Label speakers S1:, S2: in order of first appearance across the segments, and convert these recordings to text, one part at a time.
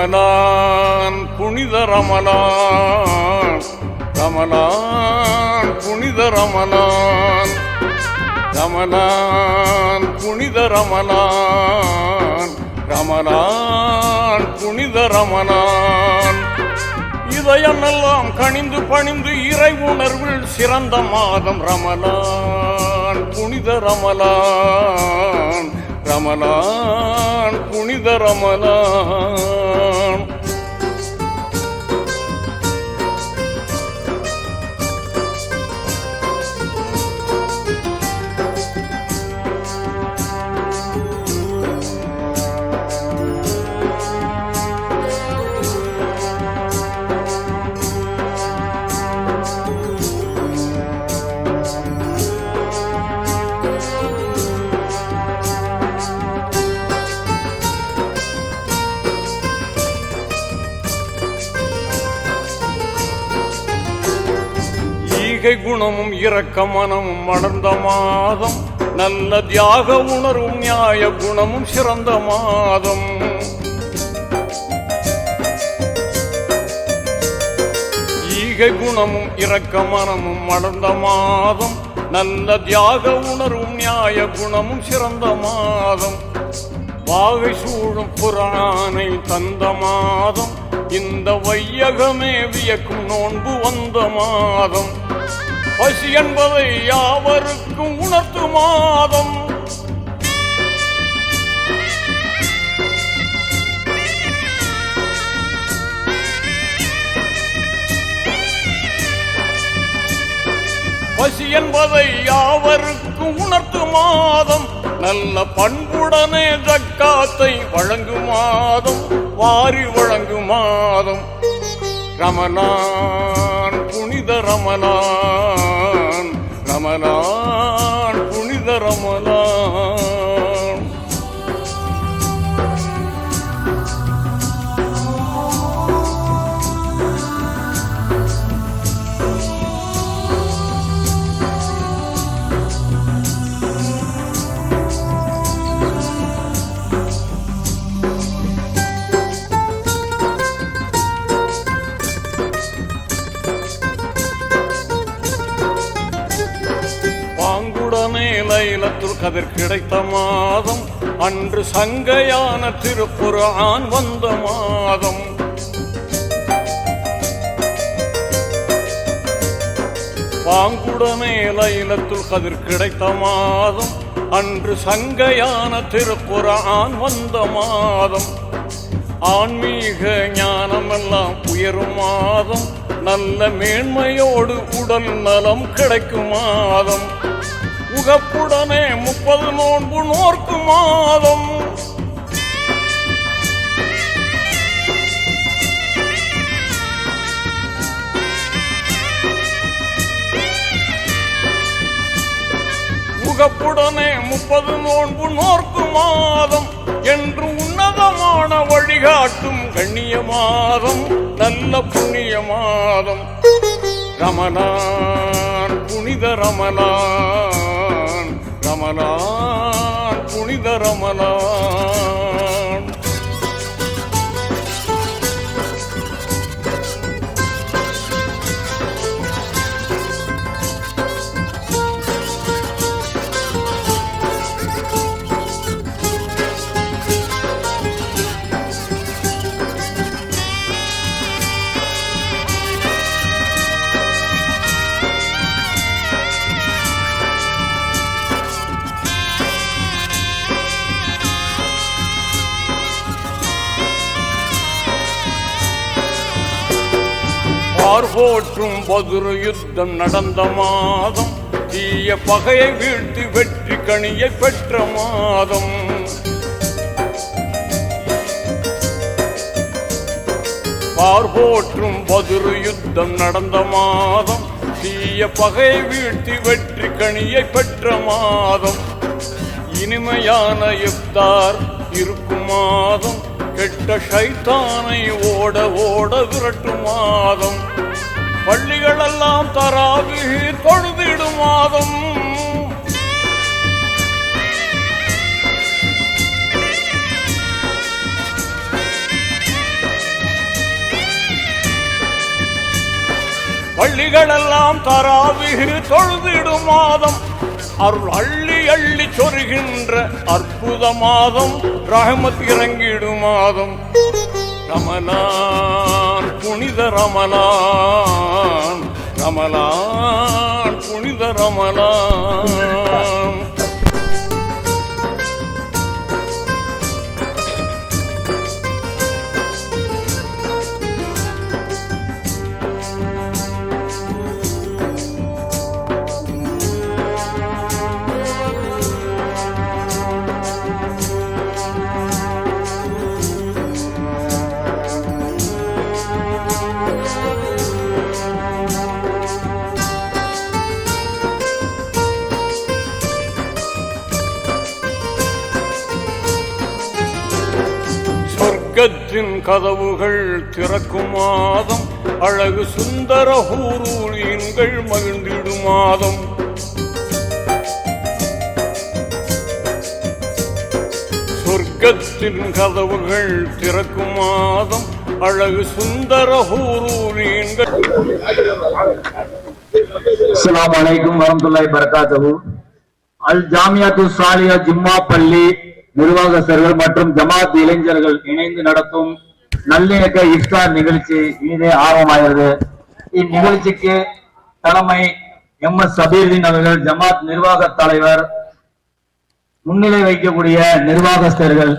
S1: ரமலான் புனித ரமலான், ரமலான் புனித ரமலான், ரமலான் புனித ரமலான், ரமலான் புனித ரமலான். இதயமெல்லாம் கனிந்து பணிந்து இறை உணர்வில் சிறந்த மாதம் ரமலான் புனித ரமலான், ரமலான் புனித ரமலான். குணமும் இரக்க மனமும் மலர்ந்த மாதம், நல்ல தியாக உணர்வும் நியாய குணமும் சிறந்த மாதம். ஈகை குணமும் இரக்க மனமும் மலர்ந்த மாதம், நல்ல தியாக உணர்வும் நியாய குணமும் சிறந்த மாதம். வாகை சூழும் புராணை தந்த மாதம், இந்த வையகமே வியக்கும் நோன்பு வந்த மாதம். பசி என்பதை யாவருக்கும் உணர்த்து மாதம். பசி என்பதை யாவருக்கும் உணர்த்து மாதம். நல்ல பண்புடனே ஜக்காத்தை வழங்கும் மாதம், வாரி வழங்கும் மாதம். ரமலான் புனித ரமலான், ரமலான் புனித ரமலான். லைலத்துல் கதிர் கிடைத்த மாதம், அன்று சங்கையான திருக்குர்ஆன் வந்த மாதம். பாங்குடனே லைலத்துல் கதிர் கிடைத்த மாதம், அன்று சங்கையான திருக்குர்ஆன் வந்த மாதம். ஆன்மீக ஞானமெல்லாம் உயரும் மாதம், நல்ல மேன்மையோடு உடல் நலம் கிடைக்கும் மாதம். உகப்புடனே 30 நோன்பு நோர்க்கும் மாதம். உகப்புடனே 30 நோன்பு நோர்க்கும் மாதம். என்று உன்னதமான வழிகாட்டும் கண்ணிய மாதம், நல்ல புண்ணிய மாதம். ரமலான் புனித ரமலான், ரமலான் புனித ரமலான். போற்றும் பதுர் யுத்தம் நடந்த மாதம், தீய பகையை வீழ்த்தி வெற்றி கனியை பெற்ற மாதம். போற்றும் பதுர் யுத்தம் நடந்த மாதம், தீய பகையை வீழ்த்தி வெற்றி கனியை பெற்ற மாதம். இனிமையான இஃப்தார் இருக்கும் மாதம், கெட்ட ஷைத்தானை ஓட ஓட விரட்டும் மாதம். பள்ளிகளெல்லாம் தராவீஹ் தொழுதிடும் மாதம். பள்ளிகளெல்லாம் தராவிகு தொழுதிடும் மாதம், அருள் அள்ளி அள்ளி சொருகின்ற அற்புத மாதம், ரஹமத் இறங்கிடும் மாதம். ரமலான் புனித ரமலான், ரமலான் புனித ரமலான். சொர்க்கத்தின் கதவுகள் திறக்கும் மாதம், அழகு சுந்தர ஹூரூலின்கள் மகிழ்ந்திடும் மாதம். சொர்க்கத்தின் கதவுகள் திறக்கும் மாதம், அழகு சுந்தர ஹூரூலின்கள்.
S2: அஸ்ஸலாமு அலைக்கும் வரஹ்மத்துல்லாஹி வபரகாத்துஹு. அல் ஜாமியாத்து சாலியா ஜும்மா பள்ளி நிர்வாகஸ்தர்கள் மற்றும் ஜமாத் இளைஞர்கள் இணைந்து நடத்தும் நல்லிணக்க இஃப்தார் நிகழ்ச்சி இனிதே ஆரம்பமாகிறது. இந்நிகழ்ச்சிக்கு தலைமை எம்.எஸ். சபீர்தீன் அவர்கள், ஜமாத் நிர்வாக தலைவர், முன்னிலை வைக்கக்கூடிய நிர்வாகஸ்தர்கள்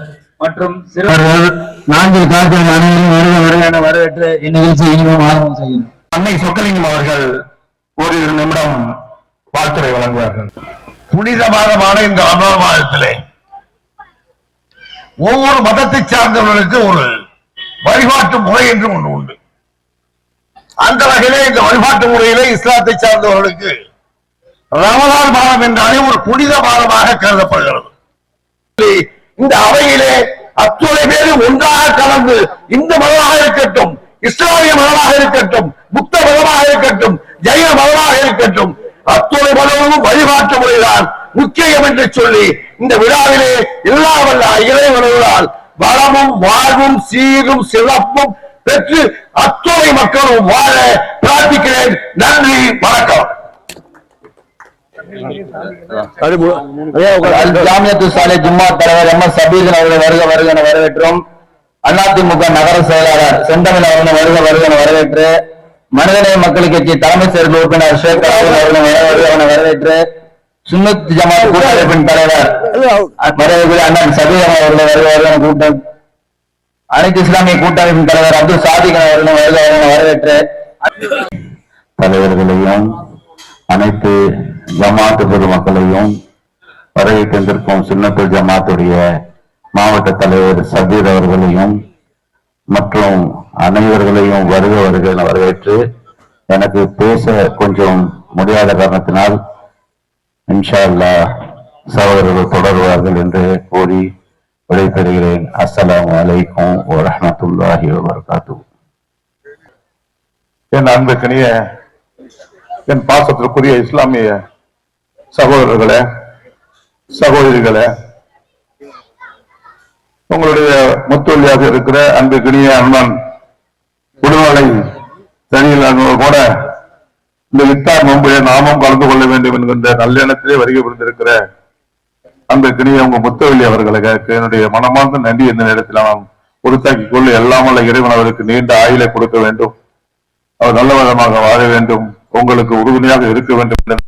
S2: மற்றும் சிறர்கள், நான்கு கார்கள் அனைவரும் வரவேற்று இந்நிகழ்ச்சி இனிமேல் ஆரம்பம் செய்யும். அன்னை சொக்கலிங்கம் அவர்கள் ஒரு நிமிடம் வாழ்த்துரை வழங்குவார்கள்.
S3: புனிதமான இந்த ரமலான் மாதத்திலே ஒவ்வொரு மதத்தை சார்ந்தவர்களுக்கு ஒரு வழிபாட்டு முறை என்று ஒன்று உண்டு. அந்த வகையிலே இந்த வழிபாட்டு முறையிலே இஸ்லாத்தை சார்ந்தவர்களுக்கு ரமலான் மாதம் என்றாலே ஒரு புனித மாதமாக கருதப்படுகிறது. இந்த அவையிலே அத்துணை பேரும் ஒன்றாக கலந்து இந்து மதமாக இருக்கட்டும், இஸ்லாமிய மதமாக இருக்கட்டும், புத்த மதமாக இருக்கட்டும், ஜெயின மதமாக இருக்கட்டும், அத்துணை மதமும் வழிபாட்டு முறைதான் முக்கியம் என்று சொல்லி இந்த விழாவிலே எல்லா வல்ல இறைவனால் வளமும் வாழ்வும் சீரும் சிறப்பும் பெற்று அத்துணை மக்களும் வாழ பிரார்த்திக்கிறேன். நன்றி, வணக்கம்.
S2: ஜாமியத்து சாலை ஜும்மா தலைவர் எம்.எஸ். சபீர்தீன் அவர்களை வருக வருக என வரவேற்றோம். அதிமுக நகர செயலாளர் செந்தமிழ் அவர்களை வருக வருக என வரவேற்று, மனிதநேய மக்கள் கட்சி தலைமை செயல் உறுப்பினர் ஷேக் அவர்களை வருக என வரவேற்று, சுன்னத் ஜமாத் கூட்டமைப்பின் தலைவர் அண்ணன் சபீர் அவர்களை வருக வருக என கூட்டம், அனைத்து இஸ்லாமிய கூட்டமைப்பின் தலைவர் அப்துல் சாதிக் அவர்களை வருக வருக என வரவேற்று, தலைவர்களையும் அனைத்து ஜமாத்து பொதுமக்களையும் வரவேற்றிருக்கும் சுன்னத்துல் ஜமாத்துடைய மாவட்ட தலைவர் சபீர் அவர்களையும் மற்றும் அனைவர்களையும் வருக வருக என வரவேற்று, எனக்கு பேச கொஞ்சம் முடியாத காரணத்தினால் இன்ஷா அல்லாஹ் சகோதரர்கள் தொடருவார்கள் என்று கூறி விடைபெறுகிறேன். அஸ்ஸலாமு அலைக்கும் வரஹ்மத்துல்லாஹி வபரகாத்துஹு.
S3: என் அன்புக்கினிய என் பாசத்திற்குரிய இஸ்லாமிய சகோதரர்களே, சகோதரிகளே, உங்களுடைய முத்தொழியாக இருக்கிற அன்புக்கினிய அண்ணன் உடல்நிலை சரியில்லாதவங்க கூட இந்த இஃப்தார் நோம்பிலே நாமும் கலந்து கொள்ள வேண்டும் என்கின்ற நல்லெண்ணத்திலே வருகை புரிந்திருக்கிற அன்புக்கினிய உங்க முத்தவெளி அவர்களுக்கு என்னுடைய மனமார்ந்த நன்றி. இந்த நேரத்தில் நாம் உறுத்தாக்கிக் கொள்ள எல்லாம் வல்ல இறைவன் அவருக்கு நீண்ட ஆயுளை கொடுக்க வேண்டும், அவர் நல்ல விதமாக வாழ வேண்டும், உங்களுக்கு உறுதுணையாக இருக்க வேண்டும்.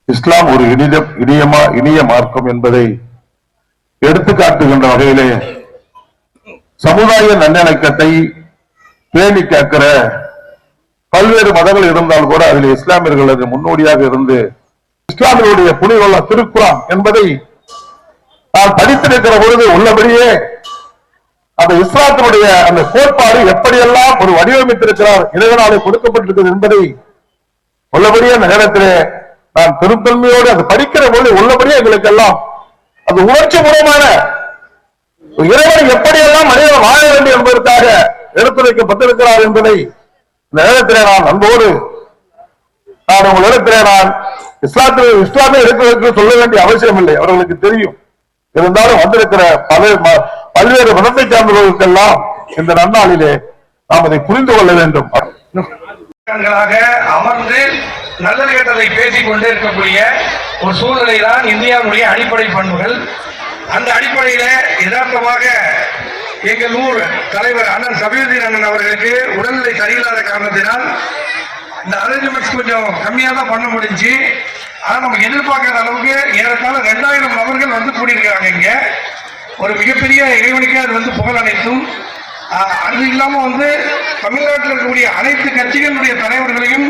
S3: இஸ்லாம் ஒரு இனிய மார்க்கம் என்பதை எடுத்துக்காட்டுகின்ற வகையிலே சமுதாய நல்லிணக்கத்தை பேணி காக்கிற பல்வேறு மதங்கள் இருந்தால் கூட அதில் இஸ்லாமியர்கள் அது முன்னோடியாக இருந்து இஸ்லாமியருடைய புனிதமுள்ள திருக்குரான் என்பதை நான் படித்திருக்கிற பொழுது உள்ளபடியே அந்த இஸ்லாத்தினுடைய அந்த கோட்பாடு எப்படியெல்லாம் ஒரு வடிவமைத்திருக்கிறார், இறைவனாலே கொடுக்கப்பட்டிருக்கிறது என்பதை உள்ளபடியே அந்த நேரத்திலே நான் பெருந்தன்மையோடு அது படிக்கிற பொழுது உள்ளபடியே எங்களுக்கு எல்லாம் அது உணர்ச்சி பூர்வமான இறைவன் எப்படியெல்லாம் மனிதன் வாழ வேண்டும் என்பதற்காக எடுத்துரைக்கப்பட்டிருக்கிறார் என்பதை இந்த நேரத்திலே நான் அன்போடு நான் உங்களிடத்திலே நான் இஸ்லாமிய இருக்கிறதற்கு சொல்ல வேண்டிய அவசியம் இல்லை, அவர்களுக்கு தெரியும். இருந்தாலும் வந்திருக்கிற பல்வேறு மதத்தை சார்ந்தவர்களுக்கெல்லாம் இந்த நன்னாளிலே நாம் அதை புரிந்து கொள்ள வேண்டும்.
S4: அமர்ந்து நல்லது கெட்டதை பேசிக் கொண்டே இருக்கக்கூடிய ஒரு சூழ்நிலை தான் இந்தியாவுடைய அடிப்படை பண்புகள். அந்த அடிப்படையில யதார்த்தமாக எங்கள் ஊர் தலைவர் அண்ணன் சபீருதீன் அண்ணன் அவர்களுக்கு உடல்நிலை சரியில்லாத காரணத்தினால் இந்த அரேஞ்ச்மெண்ட்ஸ் கொஞ்சம் கம்மியா தான் பண்ண முடிஞ்சு. ஆனா நம்ம எதிர்பார்க்காத அளவுக்கு ஏறத்தாழ 2000 நபர்கள் வந்து கூடியிருக்கிறாங்க. இங்க ஒரு மிகப்பெரிய இறைவனுக்கு அது வந்து புகழ் அனைத்தும். அது இல்லாம வந்து தமிழ்நாட்டில் இருக்கக்கூடிய அனைத்து கட்சிகளுடைய தலைவர்களையும்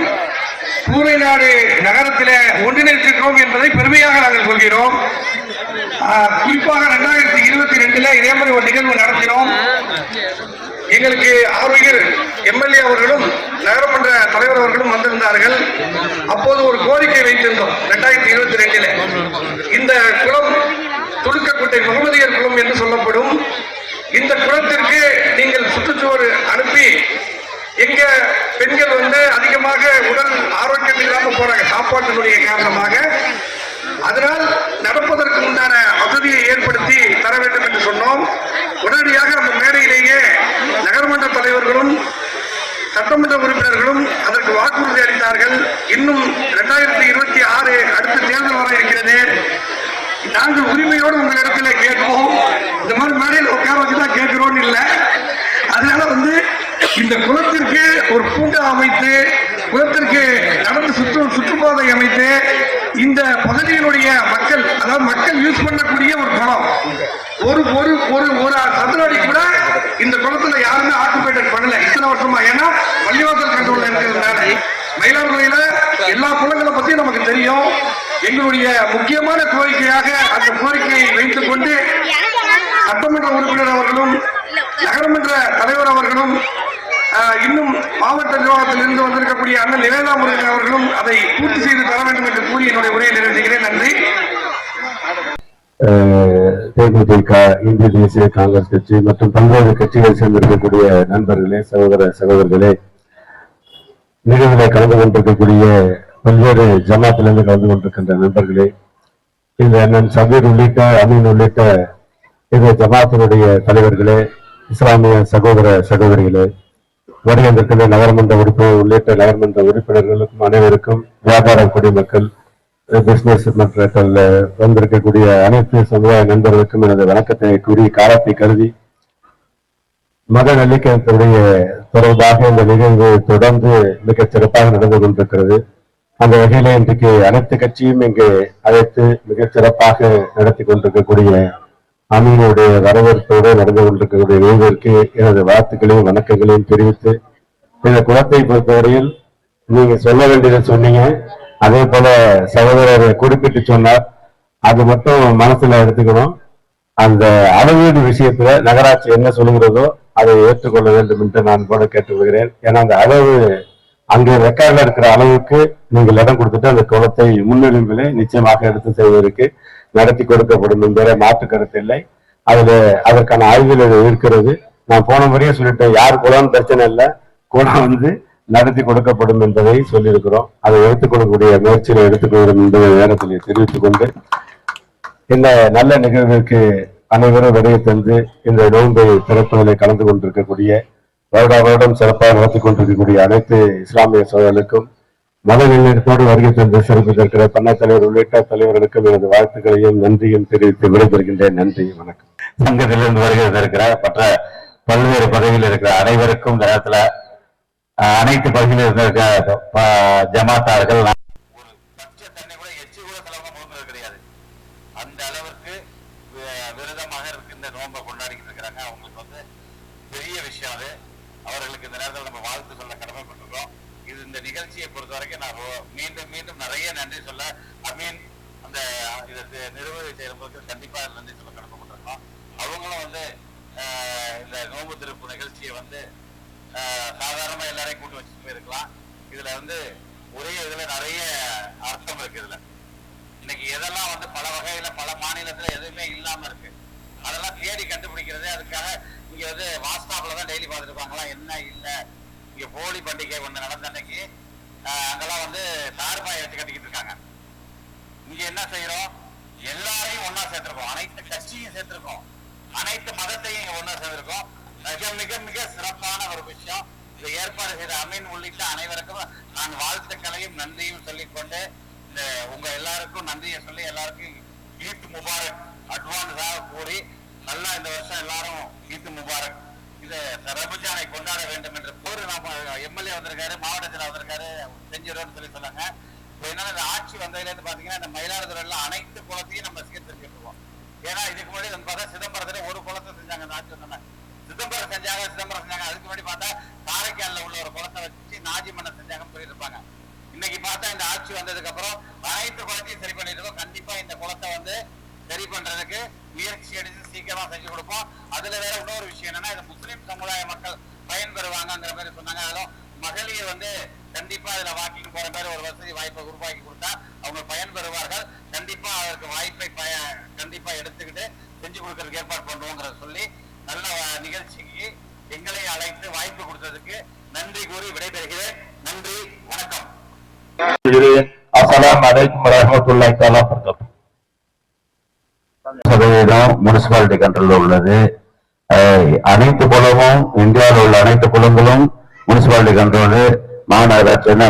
S4: சூறைநாடு நகரத்தில் ஒன்றிணைத்திருக்கிறோம் என்பதை பெருமையாக நாங்கள் கொள்கிறோம். குறிப்பாக 2022 இதே மாதிரி ஒரு நிகழ்வு நடத்தினோம். எங்களுக்கு ஆரோக்கியர் எம்எல்ஏ அவர்களும் நகரமன்ற தலைவர் அவர்களும் வந்திருந்தார்கள். அப்போது ஒரு கோரிக்கை வைத்திருந்தோம். 2022 இந்த குளம் துடுக்கக்குட்டை முகமதியர் குளம் என்று சொல்லப்படும் இந்த குளத்திற்கு நீங்கள் சுற்றுச்சுவர் அனுப்பி எங்க பெண்கள் வந்து அதிகமாக உடல் ஆரோக்கியம் இல்லாமல் போறாங்க சாப்பாட்டினுடைய காரணமாக. அதனால் நடப்பதற்கு உண்டான வசதியை ஏற்படுத்தி தர வேண்டும் என்று சொன்னோம். உடனடியாக அந்த மேடையிலேயே நகரமன்ற தலைவர்களும் சட்டமன்ற உறுப்பினர்களும் அதற்கு வாக்குறுதி அளித்தார்கள். இன்னும் 2026 அடுத்த தேர்தல் வர இருக்கிறது. நாங்கள் உரிமையோடு உங்களிடத்துல கேட்போம். இந்த மாதிரி மேடையில் உட்கார வச்சுதான் கேட்கிறோம் இல்லை. அதனால வந்து இந்த குளத்திற்கு ஒரு பூங்கா அமைத்து குளத்திற்கு நடந்து சுற்றுப்பாதை அமைத்து இந்த பகுதியினுடைய மக்கள், அதாவது மக்கள் யூஸ் பண்ணக்கூடிய ஒரு குளம், ஒரு ஒரு ஒரு ஒரு சதுரடி கூட இந்த குளத்துல யாருமே ஆக்குபேட்டட் பண்ணல இத்தனை வருஷமா. ஏன்னா பள்ளிவாசல் கண்ட்ரோல்ல இருக்கிறதுனால மயிலாடுதுறையில எல்லா குளங்களை பத்தி நமக்கு தெரியும். எங்களுடைய முக்கியமான கோரிக்கையாக அந்த கோரிக்கையை வைத்துக் கொண்டு சட்டமன்ற உறுப்பினர் அவர்களும் நகரமன்ற தலைவர் அவர்களும் இன்னும் மாவட்ட நிர்வாகத்திலிருந்து வந்திருக்கக்கூடிய அண்ணன் நிவேதா முருகன் அவர்களும் அதை பூர்த்தி செய்து தர வேண்டும் என்று கூறி என்னுடைய உரையை நிறைவேற்றுகிறேன். நன்றி.
S5: தேமுதிக, இந்திய தேசிய காங்கிரஸ் கட்சி மற்றும் பல்வேறு கட்சிகளை சேர்ந்திருக்கக்கூடிய நண்பர்களே, சகோதரர்களே, நிகழ்வில் கலந்து கொண்டிருக்கக்கூடிய பல்வேறு ஜமாத்திலிருந்து கலந்து கொண்டிருக்கின்ற நண்பர்களே, இந்த அண்ணன் சபீர் உள்ளிட்ட அமீன் உள்ளிட்ட இந்த ஜமாத்தினுடைய தலைவர்களே, இஸ்லாமிய சகோதரிகளே, வருகின்ற நகரமன்ற உறுப்பினர் உள்ளிட்ட நகரமன்ற உறுப்பினர்களுக்கும் அனைவருக்கும், வியாபார குடிமக்கள், பிசினஸ் மக்கள் வந்திருக்கக்கூடிய அனைத்து சமுதாய நண்பர்களுக்கும் எனது வணக்கத்தை கூறி காலத்தை கருதி மத நல்லிணக்கத்துடைய தொடர்பாக இந்த நிகழ்வு தொடர்ந்து மிகச் சிறப்பாக நடந்து கொண்டிருக்கிறது. அந்த வகையிலே இன்றைக்கு அனைத்து கட்சியும் இங்கு அழைத்து மிகச் சிறப்பாக நடத்தி கொண்டிருக்கக்கூடிய அமீனுடைய வரவேற்போடு நடந்து கொண்டிருக்கக்கூடிய நிகழ்விற்கு எனது வாழ்த்துக்களையும் வணக்கங்களையும் தெரிவித்து, இந்த குளத்தை பொறுத்தவரையில் நீங்க சொல்ல வேண்டியதை சொன்னீங்க. அதே போல சகோதரரை குறிப்பிட்டு சொன்னார். அது மட்டும் மனசுல எடுத்துக்கணும். அந்த அளவீடு விஷயத்துல நகராட்சி என்ன சொல்லுகிறதோ அதை ஏற்றுக்கொள்ள வேண்டும் என்று நான் கூட கேட்டுக்கொள்கிறேன். ஏன்னா அந்த அளவு அங்கே ரெக்கார்ட்ல இருக்கிற அளவுக்கு நீங்கள் இடம் கொடுத்துட்டு அந்த குளத்தை முன்னுரிமையிலே நிச்சயமாக எடுத்து செய்வதற்கு நடத்தி கொடுக்கப்படும் என்பதை மாற்று கருத்து இல்லை. அதுல அதற்கான ஆய்வுகள் இருக்கிறது. நான் போன முறையே சொல்லிட்டேன், யார் குளம் பிரச்சனை இல்லை, குளம் வந்து நடத்தி கொடுக்கப்படும் என்பதை சொல்லியிருக்கிறோம். அதை எடுத்துக் கொள்ளக்கூடிய முயற்சியில் எடுத்துக்கொள்ளும் என்பதை நேரத்தில் தெரிவித்துக் கொண்டு, இந்த நல்ல நிகழ்விற்கு அனைவரும் வருகை தந்து இந்த நோன்பை திறப்பதிலே கலந்து கொண்டிருக்கக்கூடிய, வருடம் சிறப்பாக நடத்தி கொண்டிருக்கக்கூடிய அனைத்து இஸ்லாமிய சோழர்களுக்கும், மத நிலையத்தோடு வருகை தந்து சிறப்பித்திருக்கிற பண்ணை தலைவர் உள்ளிட்ட தலைவர்களுக்கும் எனது வாழ்த்துக்களையும் நன்றியும் தெரிவித்து விடைபெறுகின்றேன். நன்றி, வணக்கம்.
S2: சங்கத்திலிருந்து வருகை இருக்கிற மற்ற பல்வேறு பதவியில் இருக்கிற அனைவருக்கும் இந்த நேரத்தில் அனைத்து பகுதியில் இருக்க ஜமாத்தார்கள் ஒரு பச்சை தண்ணி கூட எச்சி கூட செலவு போகிறது கிடையாது. அந்த அளவுக்கு விரதமாக இருக்கின்ற நோன்பை கொண்டாடிக்கிட்டு இருக்கிறாங்க. அவங்களுக்கு வந்து பெரிய விஷயம் அது. அவர்களுக்கு இந்த நேரத்தில் நம்ம வாழ்த்து சொல்ல கடமைப்பட்டிருக்கோம். இது இந்த நிகழ்ச்சியை பொறுத்த வரைக்கும் நான் மீண்டும் மீண்டும் நிறைய நன்றி சொல்ல, அமீன் அந்த இதை நிர்வகி செய்யறதுக்கு கண்டிப்பாக நன்றி சொல்ல கடமைப்பட்டிருக்கோம். அவங்களும் வந்து இந்த நோன்பு திருப்பு நிகழ்ச்சியை வந்து சாதாரணமா எல்லாரையும் கூட்டு வச்சுட்டு போயிருக்கலாம். இதுல வந்து ஒரே இதுல நிறைய அர்த்தம் இருக்கு. இதுல இன்னைக்கு எதெல்லாம் வந்து பல வகையில பல மாநிலத்துல எதுவுமே இல்லாம இருக்கு, அதெல்லாம் தேடி கண்டுபிடிக்கிறது. அதுக்காக இங்க வந்து வாட்ஸ்அப்ல தான் டெய்லி பார்த்துட்டு இருப்பாங்களா என்ன இல்ல. இங்க ஹோலி பண்டிகை ஒண்ணு நடந்த அன்னைக்கு அங்கெல்லாம் வந்து தார்பாய் வச்சு கட்டிக்கிட்டு இருக்காங்க. இங்க என்ன செய்யறோம், எல்லாரையும் ஒன்னா சேர்த்திருக்கோம், அனைத்து கட்சியும் சேர்த்திருக்கோம், அனைத்து மதத்தையும் ஒன்னா சேர்ந்திருக்கோம். மிக மிக மிக சிறப்பான ஒரு விஷயம். இதை ஏற்பாடு செய்த அமீன் உள்ளிட்ட அனைவருக்கும் நான் வாழ்த்துக்களையும் நன்றியும் சொல்லிக்கொண்டு உங்க எல்லாருக்கும் நன்றியை சொல்லி எல்லாருக்கும் ஈத் முபாரக் அட்வான்ஸாக கூறி நல்லா இந்த வருஷம் எல்லாரும் ஈத் முபாரக் இது ரமஜானை கொண்டாட வேண்டும் என்று ஒரு நம்ம எம்எல்ஏ வந்திருக்காரு, மாவட்டத்தில் வந்திருக்காரு, செஞ்சிருவோம்னு சொல்லி சொன்னாங்க. என்னன்னா இந்த ஆட்சி வந்ததுலேருந்து பாத்தீங்கன்னா இந்த மயிலாடுதுறையில அனைத்து குளத்தையும் நம்ம சீர்திருத்திருக்கோம். ஏன்னா இதுக்கு முன்னாடி வந்து பார்த்தா சிதம்பரத்துல ஒரு குளத்தை செஞ்சாங்க, இந்த ஆட்சி வந்தாங்க. சிதம்பரம் செஞ்சாங்க. அதுக்கு முன்னாடி பார்த்தா காரைக்காலில் உள்ள ஒரு குளத்தை வச்சு நாஜி மன்ன செஞ்சாங்கன்னு சொல்லியிருப்பாங்க. இன்னைக்கு பார்த்தா இந்த ஆட்சி வந்ததுக்கு அப்புறம் அனைத்து குளத்தையும் சரி பண்ணிட்டு இருக்கோம். கண்டிப்பா இந்த குளத்தை வந்து சரி பண்றதுக்கு முயற்சி எடுத்து சீக்கிரமா செஞ்சு கொடுப்போம். அதுல வேற இன்னொரு விஷயம் என்னன்னா இது முஸ்லீம் சமுதாய மக்கள் பயன்பெறுவாங்கிற மாதிரி சொன்னாங்க. அதிலும் மகளிர் வந்து கண்டிப்பா அதுல வாக்கிங் போற மாதிரி ஒரு வசதி வாய்ப்பை உருவாக்கி கொடுத்தா அவங்க பயன்பெறுவார்கள். கண்டிப்பா அதற்கு வாய்ப்பை கண்டிப்பா எடுத்துக்கிட்டு செஞ்சு கொடுக்கறதுக்கு ஏற்பாடு பண்ணுவோங்கிறத சொல்லி நல்ல நிகழ்ச்சிக்கு எங்களை அழைத்து வாய்ப்பு கொடுத்ததுக்கு நன்றி கூறி விடைபெறுகிறேன். நன்றி, வணக்கம்.
S5: அஸ்ஸலாமு அலைக்கும் வரஹ்மத்துல்லாஹி தஆலா வபரகாத்துஹு. சதவீதம் முனிசிபாலிட்டி கண்ட்ரோல்ல உள்ளது. அனைத்து குளமும் இந்தியாவில் உள்ள அனைத்து குளங்களும் முனிசிபாலிட்டி கண்ட்ரோலு. மாநகராட்சி அதே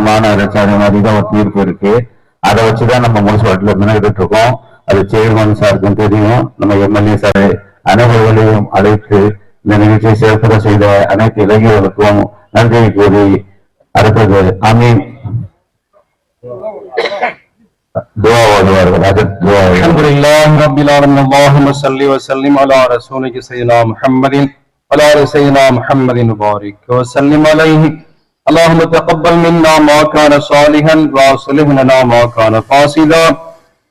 S5: மாதிரி தான் ஒரு தீர்ப்பு இருக்கு. அதை வச்சுதான் நம்ம முனிசிபாலிட்டியில முன்னேறிட்டு இருக்கோம். அது சேர்மன் சாருக்கும் தெரியும், நம்ம எம்எல்ஏ சார் அனைவர்களையும் அழைத்து இந்த நிகழ்ச்சியை சிறப்புற செய்த அனைத்து இளைஞர்களுக்கும் நன்றியை கூறி அடுத்தது Ameen
S6: Alhamdulillah Rabbil Alamin. Allahumma salli wa sallim ala rasulika sayyidina Muhammadin wa ala sayyidina Muhammadin barik wa sallim alayhi. Allahumma taqabbal minna ma kana salihan wa aslih lana ma kana fasida.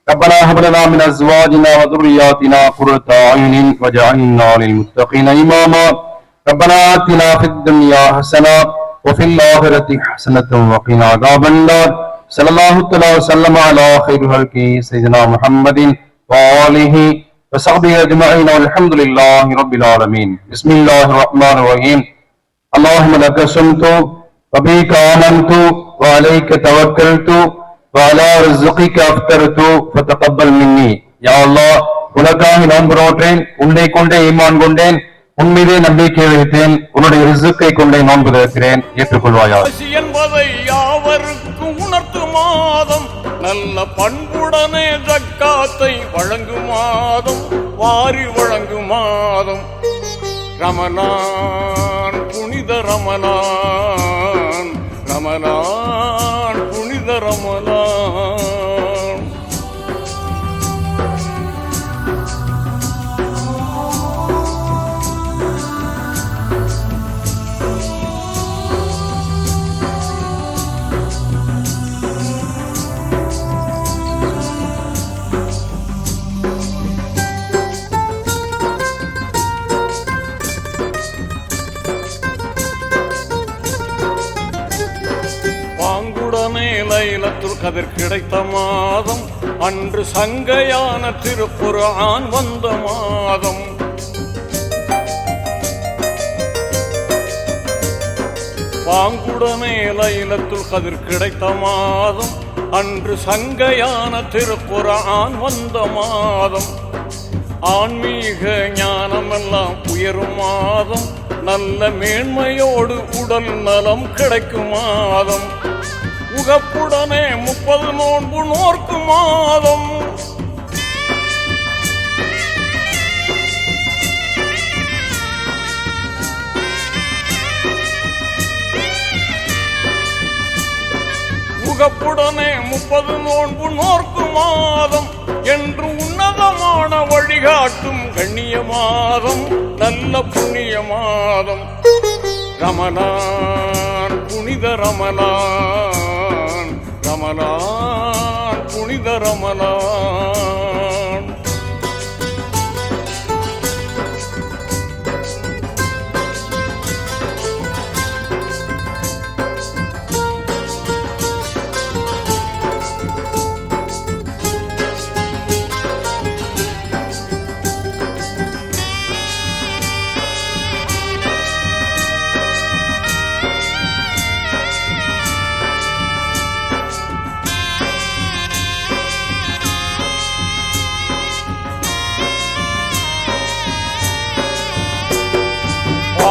S6: ربنا هب لنا من ازواجنا وذرياتنا قرة اعين واجعلنا للمتقين اماما. ربنا آتنا في الدنيا حسنة وفي الآخرة حسنة وقنا عذاب النار. صلى الله تعالى وسلم على خير خلقه سيدنا محمد وآله وصحبه أجمعين والحمد لله رب العالمين. بسم الله الرحمن الرحيم. اللهم لك صمت وبك آمنت وعليك توكلت وعلى رزقك أفطرت فتقبل مني. يا الله, உனக்காக நோன்பு நோற்றேன், உன்னை கொண்டே ஈமான் கொண்டேன், உன்மீதே நம்பிக்கை வைத்தேன், உன்னுடைய ரிசுக்கை கொண்டே நோன்பு இருக்கிறேன், ஏற்றுக்கொள்வாயா.
S1: என்பதை யாவருக்கும் உணர்த்து மாதம், நல்ல பண்புடனே ஜக்காத்தை வழங்கும் மாதம், வாரி வழங்கும் மாதம் ரமலான், புனித ரமலான், ரமலான் புனித ரமலான். லைலத்துல் கதிர் கிடைத்த மாதம், அன்று சங்கையான திருக்குர்ஆன் வந்த மாதம். பாங்குடனே லைலத்துல் கதிர் கிடைத்த மாதம், அன்று சங்கையான திருக்குர்ஆன் வந்த மாதம். ஆன்மீக ஞானமெல்லாம் உயரும் மாதம், நல்ல மேன்மையோடு உடல் நலம் கிடைக்கும் மாதம். உகப்புடனே 30 நோன்பு நோர்க்கும் மாதம். உகப்புடனே 30 நோன்பு நோர்க்கும் மாதம் என்று உன்னதமான வழிகாட்டும் கண்ணிய மாதம், நல்ல புண்ணிய மாதம் ரமலான், புனித ரமலான், ரமலான் புனித ரமலான்.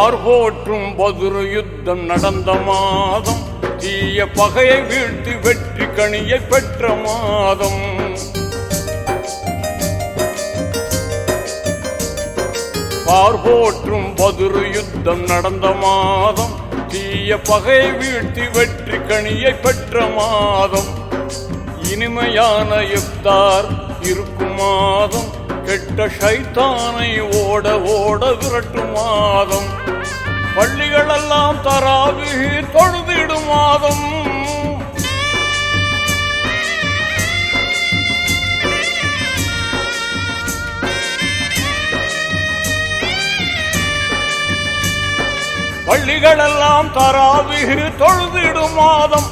S1: பார்போற்றும் பதுரு யுத்தம் நடந்த மாதம், தீய பகையை வீழ்த்தி வெற்றி கனியை பெற்ற மாதம். பார்போற்றும் பதுரு யுத்தம் நடந்த மாதம், தீய பகையை வீழ்த்தி வெற்றி கனியை பெற்ற மாதம். இனிமையான இஃப்தார் இருக்கும் மாதம், கெட்ட ஷைத்தானை ஓட ஓட விரட்டும் மாதம். பள்ளிகளெல்லாம் தராவிஹ் தொழுதிடும் மாதம். பள்ளிகளெல்லாம் தராவிஹ் தொழுதிடும் மாதம்.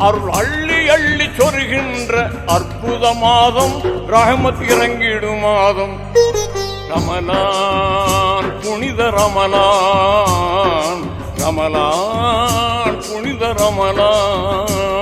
S1: அருள் அள்ளி அள்ளி சொருகின்ற அற்புத மாதம், ரஹமத் இறங்கிடும் மாதம். ரமலான் புனித ரமலான், ரமலான் புனித ரமலான்.